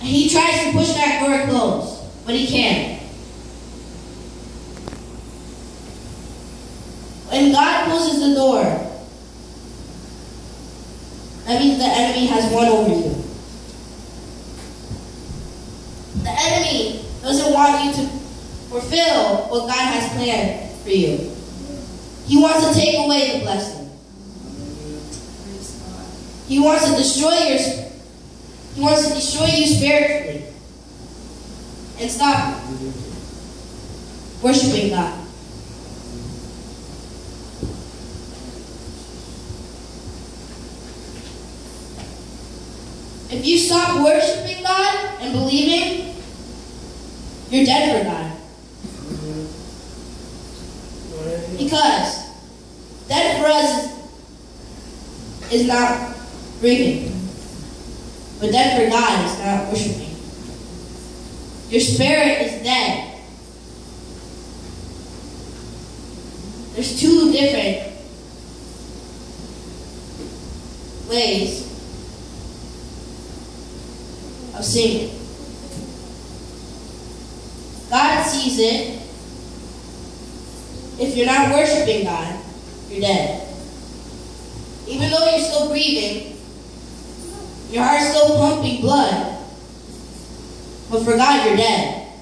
He tries to push that door closed, but he can't. When God closes the door, that means the enemy has won over you. The enemy doesn't want you to fulfill what God has planned for you. He wants to take away the blessing. He wants to destroy you spiritually and stop worshiping God. If you stop worshiping God and believing, you're dead for God. Because dead for us is not breathing. But dead for God is not worshiping. Your spirit is dead. There's two different ways of seeing it. God sees it. If you're not worshiping God, you're dead. Even though you're still breathing, your heart's still pumping blood, but for God, you're dead.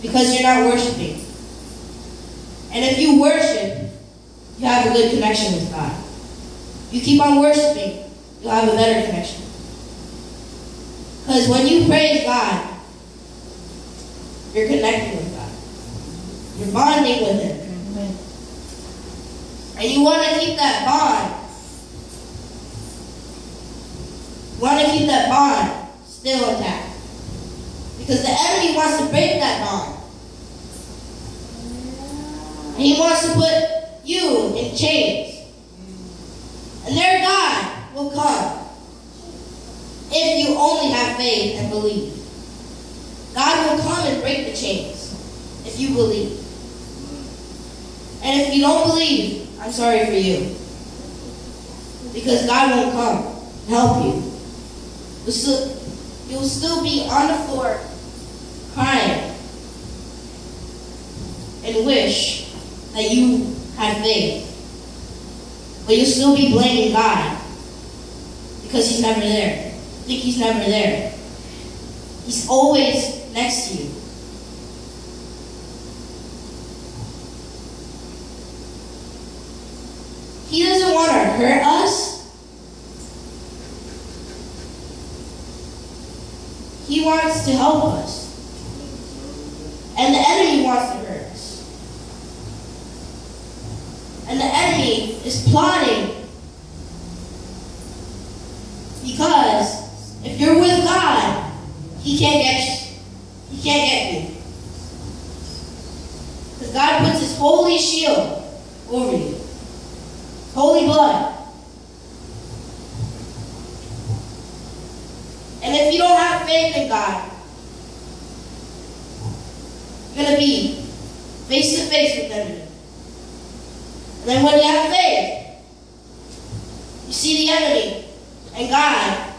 Because you're not worshiping. And if you worship, you have a good connection with God. You keep on worshiping, you'll have a better connection. Because when you praise God, you're connecting with God. You're bonding with Him. And you want to keep that bond. You want to keep that bond still intact. Because the enemy wants to break that bond. And he wants to put you in chains. And their God will come if you only have faith and believe. God will come and break the chains if you believe. And if you don't believe, I'm sorry for you. Because God won't come and help you. You'll still be on the floor crying and wish that you had faith. But you'll still be blaming God because He's never there. I think He's never there. He's always next to you. He doesn't want to hurt us. He wants to help us. And the enemy wants to hurt us. And the enemy is plotting. Because if you're with God, He can't get you. He can't get you. Because God puts His holy shield over you. Holy blood. And if you don't have faith in God, you're going to be face to face with the enemy. And then when you have faith, you see the enemy and God.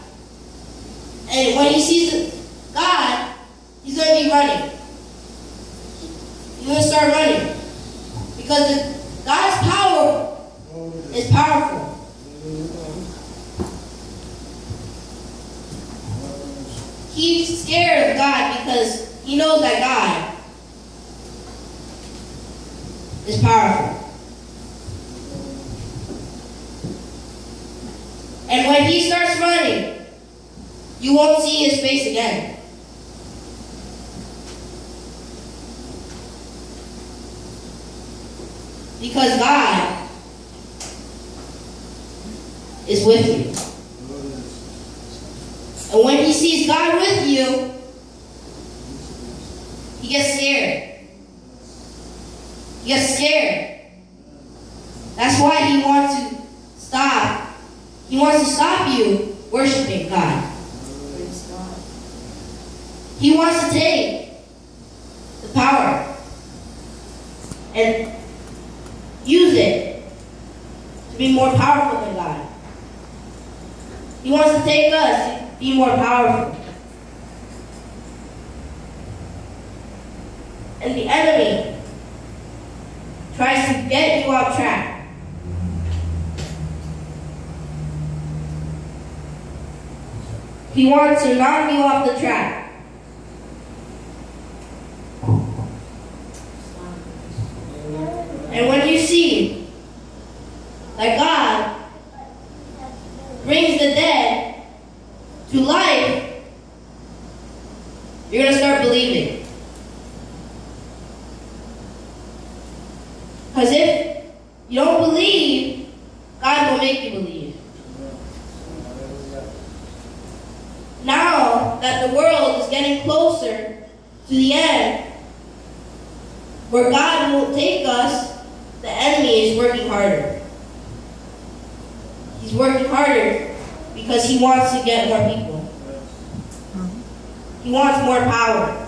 And when he sees God, he's going to be running. He's going to start running. Because God's power is powerful. He's scared of God because he knows that God is powerful. And when he starts running, you won't see his face again. Because God is with you. And when he sees God with you, he gets scared. He gets scared. That's why he wants to stop. He wants to stop you worshiping God. He wants to take the power and use it to be more powerful than God. He wants to take us to be more powerful. And the enemy tries to get you off track. He wants to knock you off the track. And when you see that God brings the dead to life, you're going to start believing. Because if you don't believe, God will make you believe. Now that the world is getting closer to the end, where God will take us, the enemy is working harder. He's working harder because he wants to get more people. He wants more power.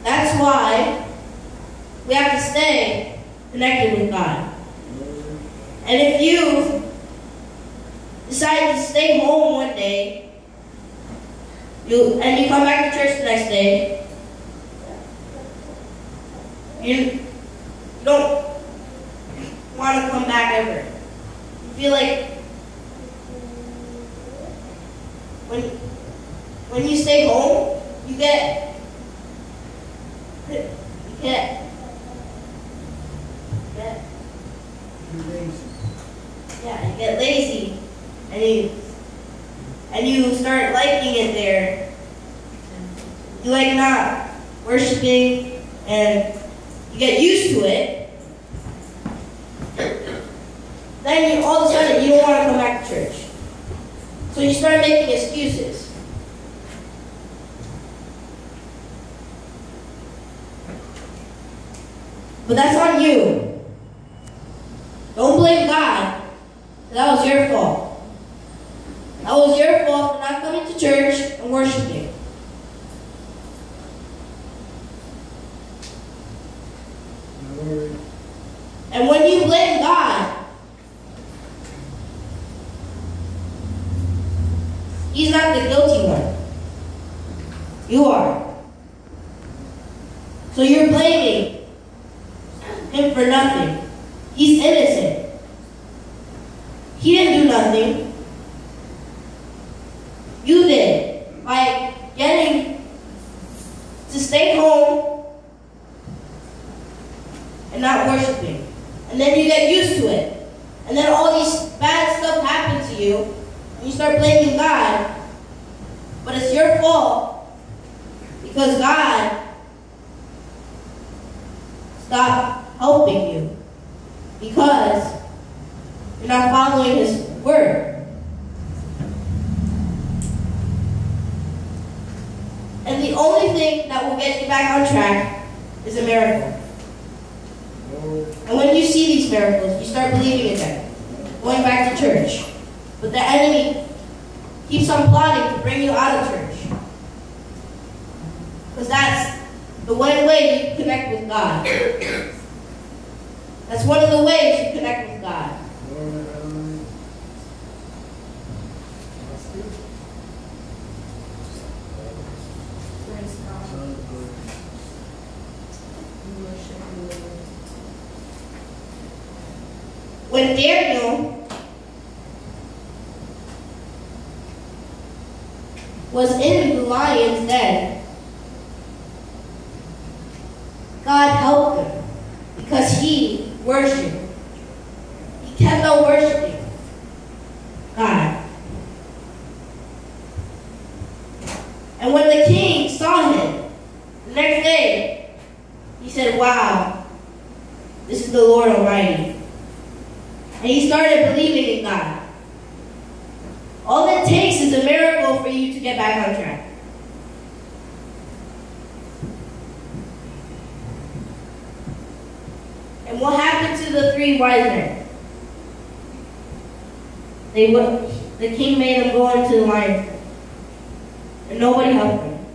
That's why we have to stay connected with God. And if you decide to stay home one day, and you come back to church the next day, you don't want to come back ever. You feel like when you stay home, you get lazy, and you start liking it there. You like not worshiping, and you get used to it. Then all of a sudden you don't want to come back to church. So you start making excuses. But that's on you. Don't blame God. That was your fault. That was your fault for not coming to church and worshiping. And when you blame God, He's not the guilty one. You are. So you're blaming Him for nothing. He's innocent. He didn't do nothing. You did. By getting to stay home and not worshiping. And then you get used to it. And then all these bad stuff happen to you. And you start blaming God. But it's your fault. Because God stopped helping you. Because you're not following His word. And the only thing that will get you back on track is a miracle. And when you see these miracles, you start believing in them, going back to church. But the enemy keeps on plotting to bring you out of church. Because that's the one way you connect with God. That's one of the ways you connect with God. When Daniel was in the lion's den, God helped him because he worshiped. He kept on worshiping God. And when the king saw him the next day, he said, "Wow, this is the Lord Almighty." And he started believing in God. All it takes is a miracle for you to get back on track. And what happened to the 3 wise men? The king made them go into the lion's den. And nobody helped them.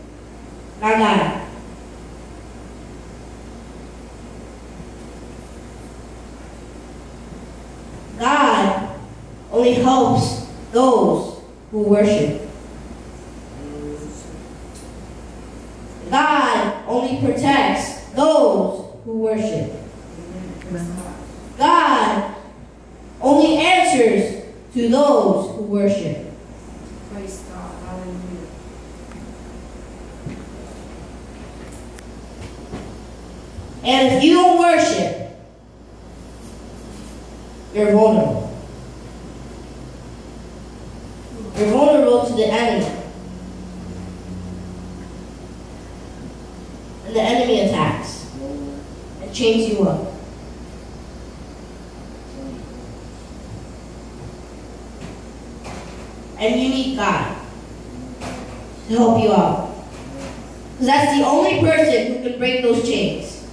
Not God. God only helps those who worship. God only protects those who worship. God only answers to those who worship. Praise God. Hallelujah. And if you don't worship, you're vulnerable. You're vulnerable to the enemy. And the enemy attacks and chains you up. And you need God to help you out. Because that's the only person who can break those chains.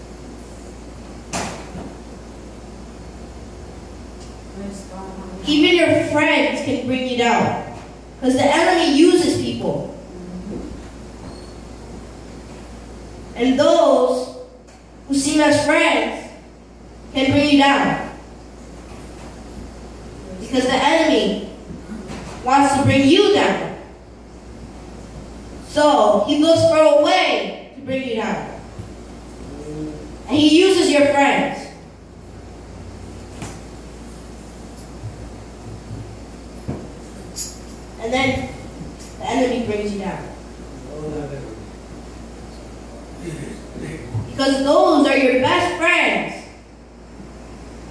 Praise God. Hallelujah. Even your friends can bring you down. Because the enemy uses people. And those who seem as friends can bring you down. Because the enemy wants to bring you down. So he looks for a way to bring you down. And he uses your friends. And then the enemy brings you down. Because those are your best friends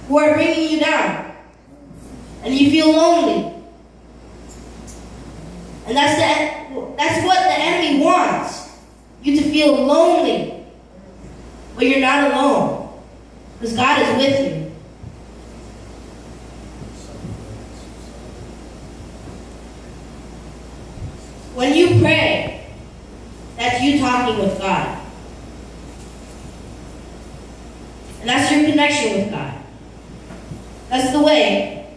who are bringing you down. And you feel lonely. And that's what the enemy wants. You to feel lonely. But you're not alone. Because God is with you. When you pray, that's you talking with God. And that's your connection with God. That's the way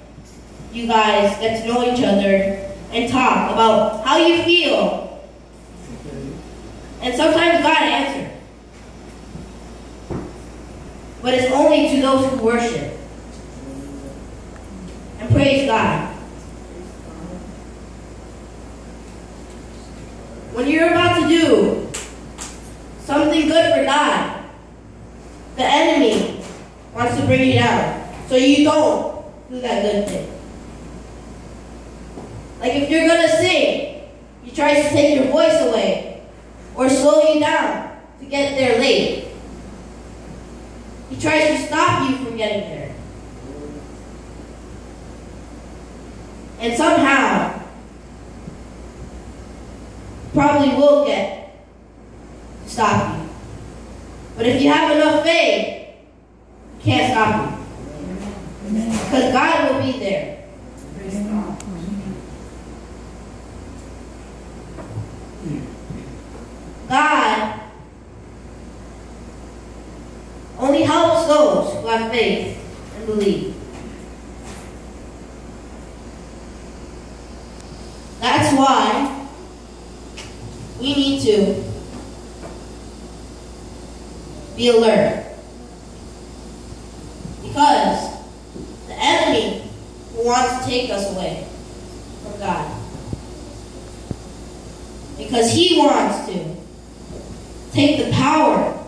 you guys get to know each other and talk about how you feel. And sometimes God answers. But it's only to those who worship. And praise God. When you're about to do something good for God, the enemy wants to bring you down. So you don't do that good thing. Like if you're going to sing, he tries to take your voice away or slow you down to get there late. He tries to stop you from getting there. And somehow, probably will get to stop you. But if you have enough faith, you can't stop you. Because God will be there. God only helps those who have faith and believe. That's why we need to be alert. Because the enemy wants to take us away from God. Because he wants to take the power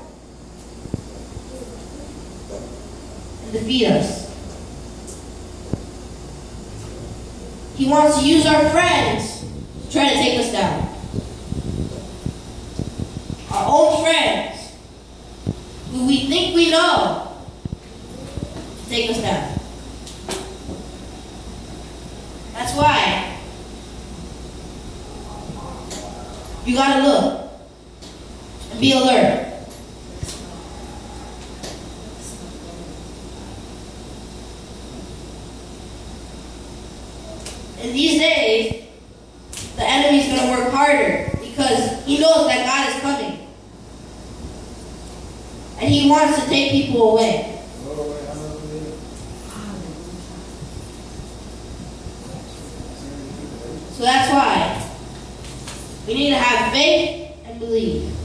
and defeat us. He wants to use our friends to try to take us down. Our old friends, who we think we know, to take us down. That's why you gotta look and be alert. In these days, the enemy's going to work harder because he knows that God is coming. And he wants to take people away. So that's why we need to have faith and believe.